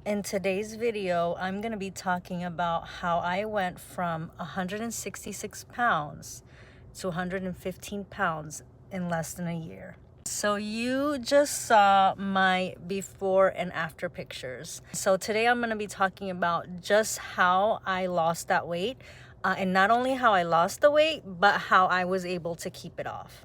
In today's video, I'm going to be talking about how I went from 166 pounds to 115 pounds in less than a year. So you just saw my before and after pictures. So today I'm going to be talking about just how I lost that weight, and not only how I lost the weight, but how I was able to keep it off.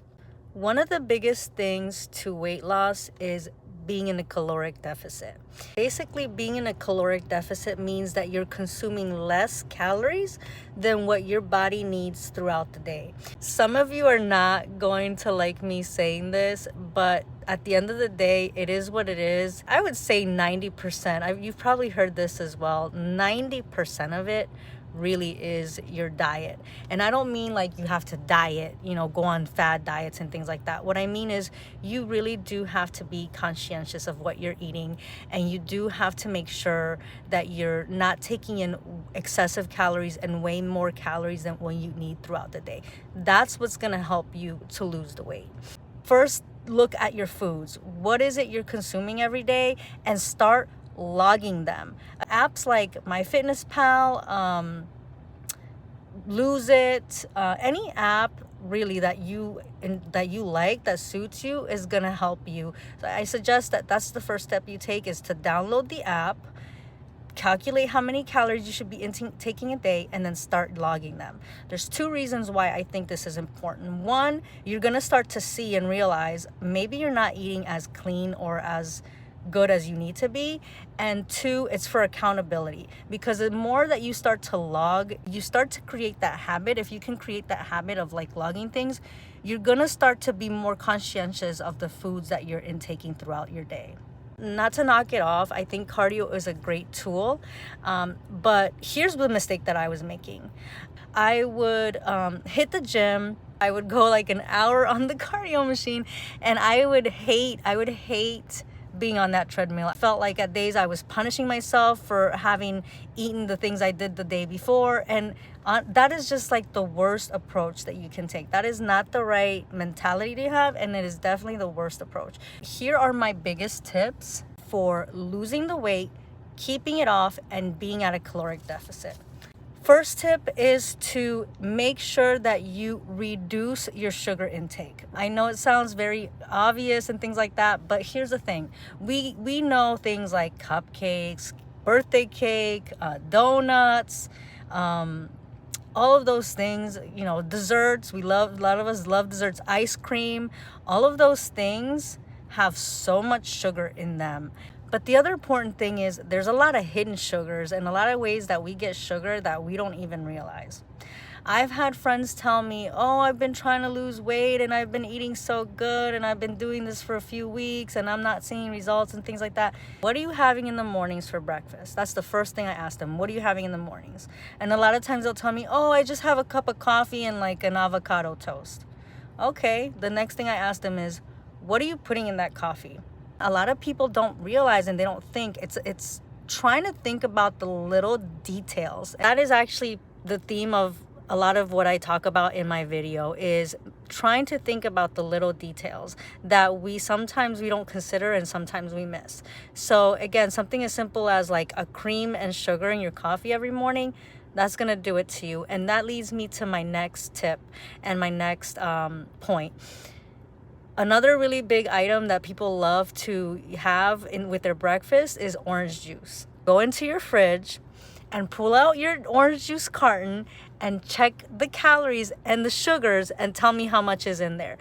One of the biggest things to weight loss is being in a caloric deficit. Basically, being in a caloric deficit means that you're consuming less calories than what your body needs throughout the day. Some of you are not going to like me saying this, but at the end of the day, it is what it is. I would say 90%. You've probably heard this as well. 90% of it really is your diet. And I don't mean like you have to diet, go on fad diets and things like that. What I mean is you really do have to be conscientious of what you're eating, and you do have to make sure that you're not taking in excessive calories and way more calories than what you need throughout the day. That's what's going to help you to lose the weight. First, look at your foods. What is it you're consuming every day, and start logging them. Apps like MyFitnessPal, Lose It, any app really that you like, that suits you, is gonna help you. So I suggest that that's the first step you take, is to download the app, calculate how many calories you should be taking a day, and then start logging them. There's two reasons why I think this is important. One, you're gonna start to see and realize maybe you're not eating as clean or as good as you need to be. And two, it's for accountability, because the more that you start to log, you start to create that habit. If you can create that habit of like logging things, you're gonna start to be more conscientious of the foods that you're intaking throughout your day. Not to knock it off, I think cardio is a great tool, but here's the mistake that I was making. I would hit the gym, I would go like an hour on the cardio machine, and I would hate being on that treadmill. I felt like at days I was punishing myself for having eaten the things I did the day before, and that is just like the worst approach that you can take. That is not the right mentality to have, and it is definitely the worst approach. Here are my biggest tips for losing the weight, keeping it off, and being at a caloric deficit. First tip is to make sure that you reduce your sugar intake. I know it sounds very obvious and things like that, but here's the thing. We know things like cupcakes, birthday cake, donuts, all of those things, desserts. A lot of us love desserts, ice cream. All of those things have so much sugar in them. But the other important thing is there's a lot of hidden sugars and a lot of ways that we get sugar that we don't even realize. I've had friends tell me, oh, I've been trying to lose weight and I've been eating so good and I've been doing this for a few weeks and I'm not seeing results and things like that. What are you having in the mornings for breakfast? That's the first thing I ask them. What are you having in the mornings? And a lot of times they'll tell me, oh, I just have a cup of coffee and like an avocado toast. Okay, the next thing I ask them is, what are you putting in that coffee? A lot of people don't realize, and they don't think, it's trying to think about the little details. That is actually the theme of a lot of what I talk about in my video, is trying to think about the little details that sometimes we don't consider and sometimes we miss. So again, something as simple as like a cream and sugar in your coffee every morning, that's gonna do it to you. And that leads me to my next tip and my next point. Another really big item that people love to have with their breakfast is orange juice. Go into your fridge and pull out your orange juice carton and check the calories and the sugars and tell me how much is in there.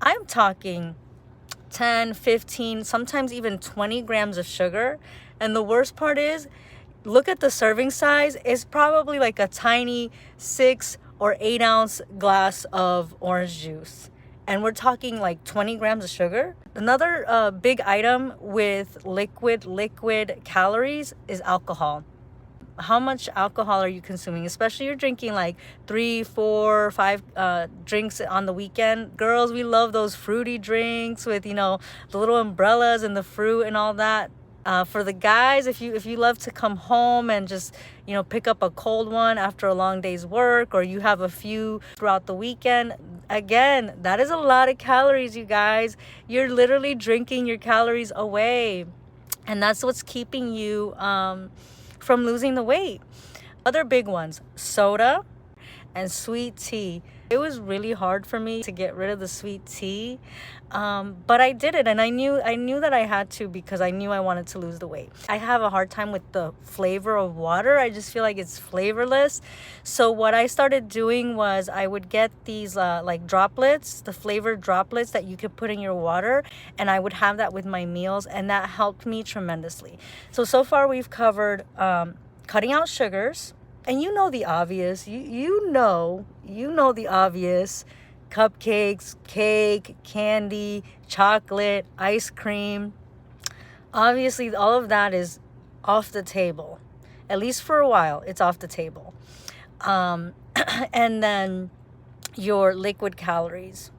I'm talking 10, 15, sometimes even 20 grams of sugar. And the worst part is, look at the serving size. It's probably like a tiny 6 or 8 ounce glass of orange juice. And we're talking like 20 grams of sugar. Another big item with liquid calories is alcohol. How much alcohol are you consuming? Especially you're drinking like 3, 4, 5 drinks on the weekend. Girls, we love those fruity drinks with, the little umbrellas and the fruit and all that. For the guys, if you love to come home and just pick up a cold one after a long day's work, or you have a few throughout the weekend, again, that is a lot of calories, you guys. You're literally drinking your calories away. And that's what's keeping you from losing the weight. Other big ones: soda and sweet tea. It was really hard for me to get rid of the sweet tea, but I did it, and I knew that I had to, because I knew I wanted to lose the weight. I have a hard time with the flavor of water. I just feel like it's flavorless. So what I started doing was I would get these like droplets, the flavored droplets that you could put in your water, and I would have that with my meals, and that helped me tremendously. So far we've covered cutting out sugars. And you know the obvious. You know the obvious: cupcakes, cake, candy, chocolate, ice cream. Obviously, all of that is off the table. At least for a while, it's off the table. And then your liquid calories.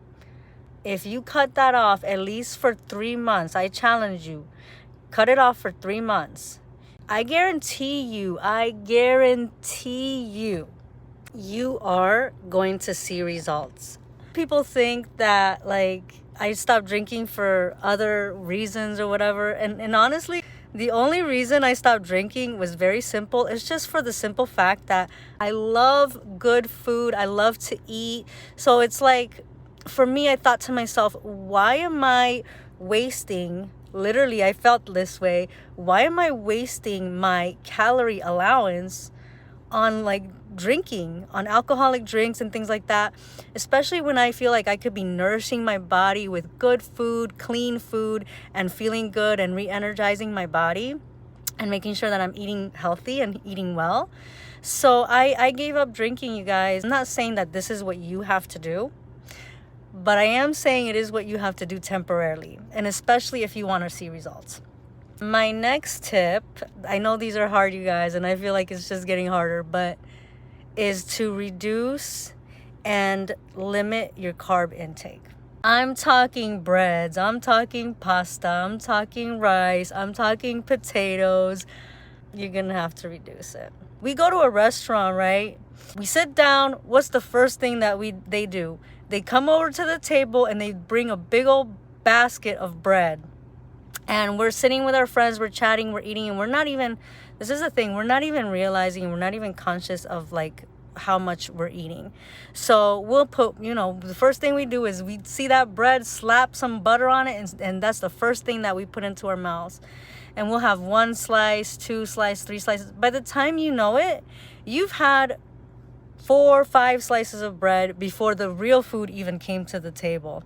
If you cut that off at least for 3 months, I challenge you, cut it off for 3 months. I guarantee you, you are going to see results. People think that like I stopped drinking for other reasons or whatever. And honestly, the only reason I stopped drinking was very simple. It's just for the simple fact that I love good food. I love to eat. So it's like, for me, I thought to myself, why am I wasting... Literally, I felt this way. Why am I wasting my calorie allowance on like drinking, on alcoholic drinks and things like that? Especially when I feel like I could be nourishing my body with good food, clean food, and feeling good and re-energizing my body and making sure that I'm eating healthy and eating well. So I gave up drinking, you guys. I'm not saying that this is what you have to do, but I am saying it is what you have to do temporarily, and especially if you want to see results. My next tip, I know these are hard, you guys, and I feel like it's just getting harder, but is to reduce and limit your carb intake. I'm talking breads, I'm talking pasta, I'm talking rice, I'm talking potatoes. You're gonna have to reduce it. We go to a restaurant, right? We sit down. What's the first thing that they do? They come over to the table and they bring a big old basket of bread. And we're sitting with our friends, we're chatting, we're eating, and we're not even, this is the thing, we're not even realizing, we're not even conscious of like how much we're eating. So we'll put, the first thing we do is we see that bread, slap some butter on it, and that's the first thing that we put into our mouths. And we'll have 1 slice, 2 slices, 3 slices. By the time you know it, you've had 4 or 5 slices of bread before the real food even came to the table.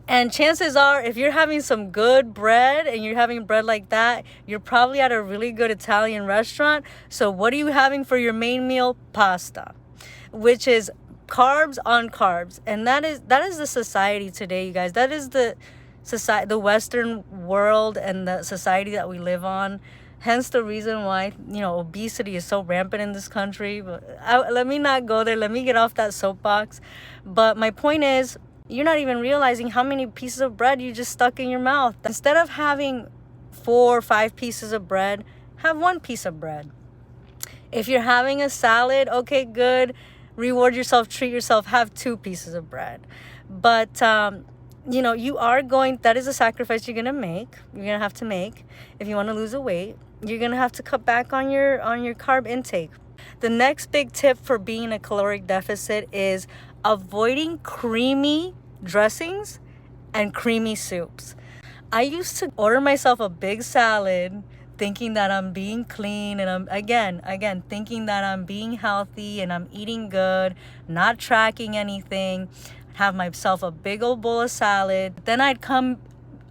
And chances are, if you're having some good bread and you're having bread like that, you're probably at a really good Italian restaurant. So what are you having for your main meal? Pasta, which is carbs on carbs. And that is the society today, you guys. That is the society, the Western world and the society that we live on. Hence the reason why, obesity is so rampant in this country. But let me not go there. Let me get off that soapbox. But my point is, you're not even realizing how many pieces of bread you just stuck in your mouth. Instead of having 4 or 5 pieces of bread, have 1 piece of bread. If you're having a salad, okay, good. Reward yourself, treat yourself, have 2 pieces of bread. But, that is a sacrifice you're going to make. You're going to have to make if you want to lose the weight. You're going to have to cut back on your carb intake. The next big tip for being in a caloric deficit is avoiding creamy dressings and creamy soups. I used to order myself a big salad thinking that I'm being clean, and I'm again thinking that I'm being healthy and I'm eating good, not tracking anything. Have myself a big old bowl of salad. Then I'd come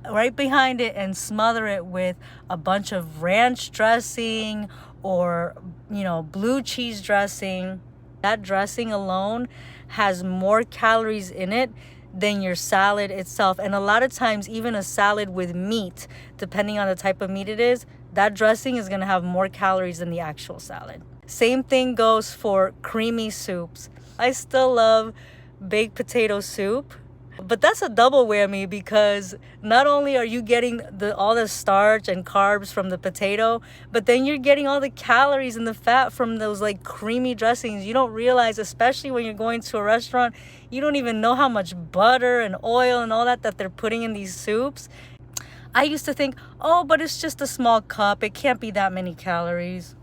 right behind it and smother it with a bunch of ranch dressing or blue cheese dressing. That dressing alone has more calories in it than your salad itself. And a lot of times, even a salad with meat, depending on the type of meat it is, that dressing is going to have more calories than the actual salad. Same thing goes for creamy soups. I still love baked potato soup, but that's a double whammy, because not only are you getting all the starch and carbs from the potato, but then you're getting all the calories and the fat from those like creamy dressings. You don't realize, especially when you're going to a restaurant, you don't even know how much butter and oil and all that they're putting in these soups. I used to think, oh, but it's just a small cup. It can't be that many calories.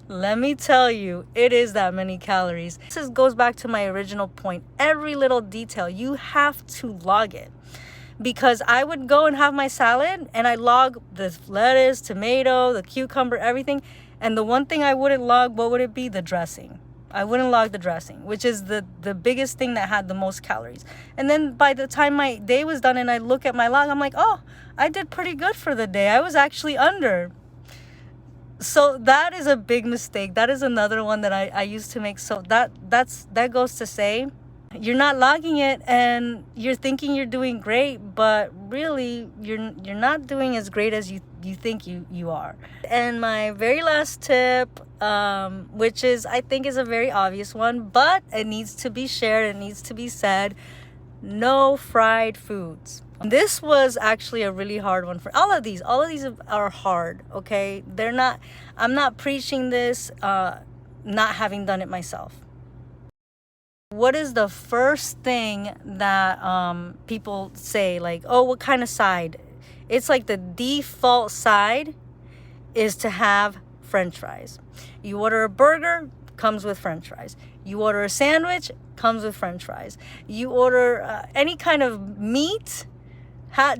Let me tell you, it is that many calories. This goes back to my original point. Every little detail, you have to log it. Because I would go and have my salad and I log the lettuce, tomato, the cucumber, everything. And the one thing I wouldn't log, what would it be? The dressing. I wouldn't log the dressing, which is the biggest thing that had the most calories. And then by the time my day was done and I look at my log, I'm like, oh, I did pretty good for the day. I was actually under. So that is a big mistake. That is another one that I used to make. So that goes to say, you're not logging it and you're thinking you're doing great, but really you're not doing as great as you think you are. And my very last tip, which is I think is a very obvious one, but it needs to be shared, it needs to be said: no fried foods. This was actually a really hard one for all of these are hard, okay? I'm not preaching this, not having done it myself. What is the first thing that people say? Like, oh, what kind of side? It's like the default side is to have French fries. You order a burger, comes with French fries. You order a sandwich, comes with French fries. You order any kind of meat,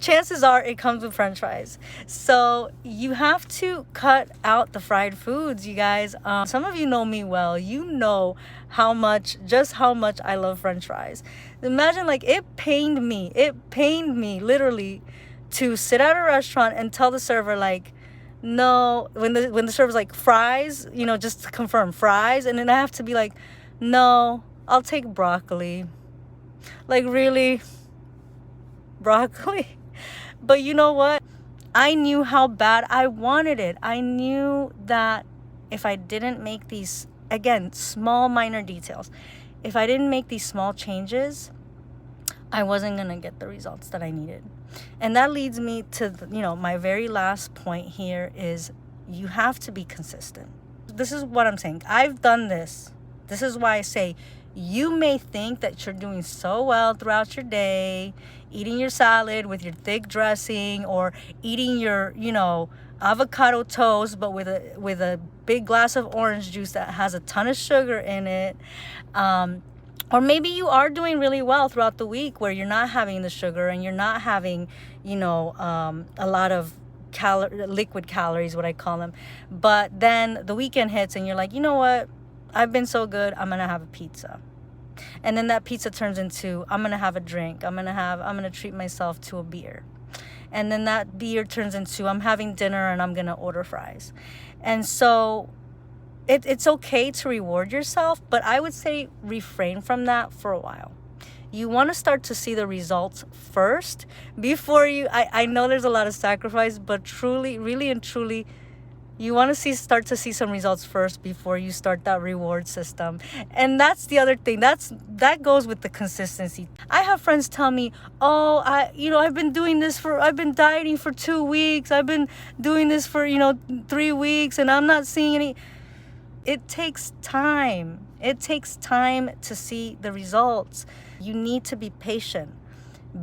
chances are it comes with French fries. So you have to cut out the fried foods, you guys. Some of you know me well. You know just how much I love French fries. Imagine, like, it pained me literally to sit at a restaurant and tell the server, like, no, when the server's like, fries, just to confirm, fries, and then I have to be like, no, I'll take broccoli. Like, really? Broccoli? But you know what? I knew how bad I wanted it. I knew that if I didn't make these, again, small minor details, if I didn't make these small changes, I wasn't gonna get the results that I needed. And that leads me to my very last point here is you have to be consistent. This is what I'm saying. I've done this. This is why I say, you may think that you're doing so well throughout your day, eating your salad with your thick dressing, or eating your, avocado toast, but with a big glass of orange juice that has a ton of sugar in it. Or maybe you are doing really well throughout the week where you're not having the sugar and you're not having, a lot of liquid calories, what I call them. But then the weekend hits and you're like, you know what? I've been so good, I'm gonna have a pizza. And then that pizza turns into, I'm gonna have a drink. I'm gonna treat myself to a beer. And then that beer turns into, I'm having dinner and I'm gonna order fries. And so it's okay to reward yourself, but I would say refrain from that for a while. You want to start to see the results first before I know there's a lot of sacrifice, but truly, really and truly, you want to start to see some results first before you start that reward system. And that's the other thing. That goes with the consistency. I have friends tell me, oh, I've been dieting for 2 weeks. I've been doing this for, 3 weeks and I'm not seeing any. It takes time. It takes time to see the results. You need to be patient.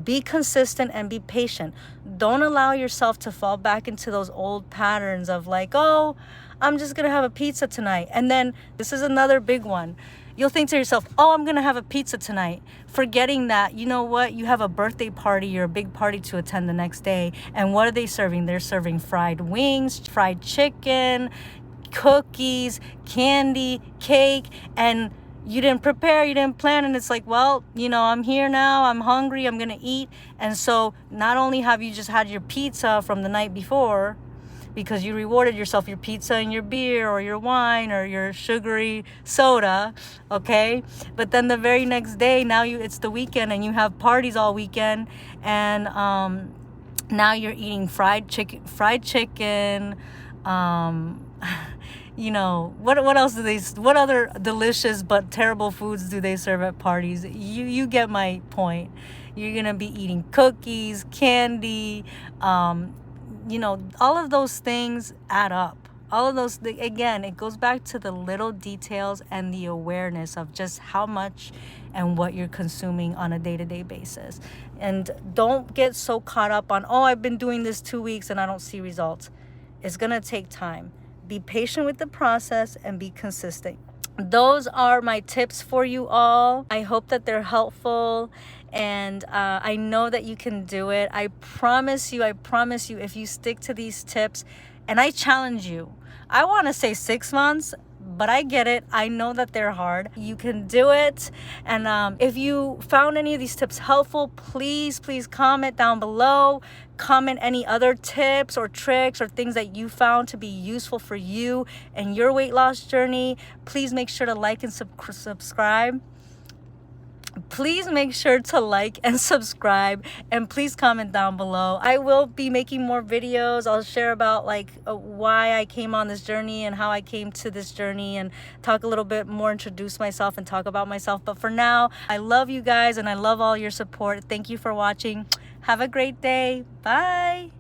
Be consistent and be patient. Don't allow yourself to fall back into those old patterns of like, oh, I'm just going to have a pizza tonight. And then this is another big one. You'll think to yourself, oh, I'm going to have a pizza tonight. Forgetting that, you know what? You have a birthday party or a big party to attend the next day. And what are they serving? They're serving fried wings, fried chicken, cookies, candy, cake, and you didn't prepare, you didn't plan, and it's like, well, I'm here now, I'm hungry, I'm gonna eat. And so not only have you just had your pizza from the night before because you rewarded yourself your pizza and your beer or your wine or your sugary soda, okay, but then the very next day, now it's the weekend and you have parties all weekend, and now you're eating fried chicken, what else what other delicious but terrible foods do they serve at parties? You get my point. You're gonna be eating cookies, candy, all of those things add up. All of those, again, it goes back to the little details and the awareness of just how much and what you're consuming on a day-to-day basis. And don't get so caught up on, oh, I've been doing this 2 weeks and I don't see results. It's gonna take time. Be patient with the process and be consistent. Those are my tips for you all. I hope that they're helpful, and I know that you can do it. I promise you, if you stick to these tips, and I challenge you, I want to say 6 months, but I get it. I know that they're hard. You can do it. And if you found any of these tips helpful, please comment down below. Comment any other tips or tricks or things that you found to be useful for you and your weight loss journey. Please make sure to like and subscribe. Please make sure to like and subscribe, and please comment down below. I will be making more videos. I'll share about why I came on this journey and how I came to this journey, and talk a little bit more, introduce myself and talk about myself. But for now, I love you guys and I love all your support. Thank you for watching. Have a great day. Bye.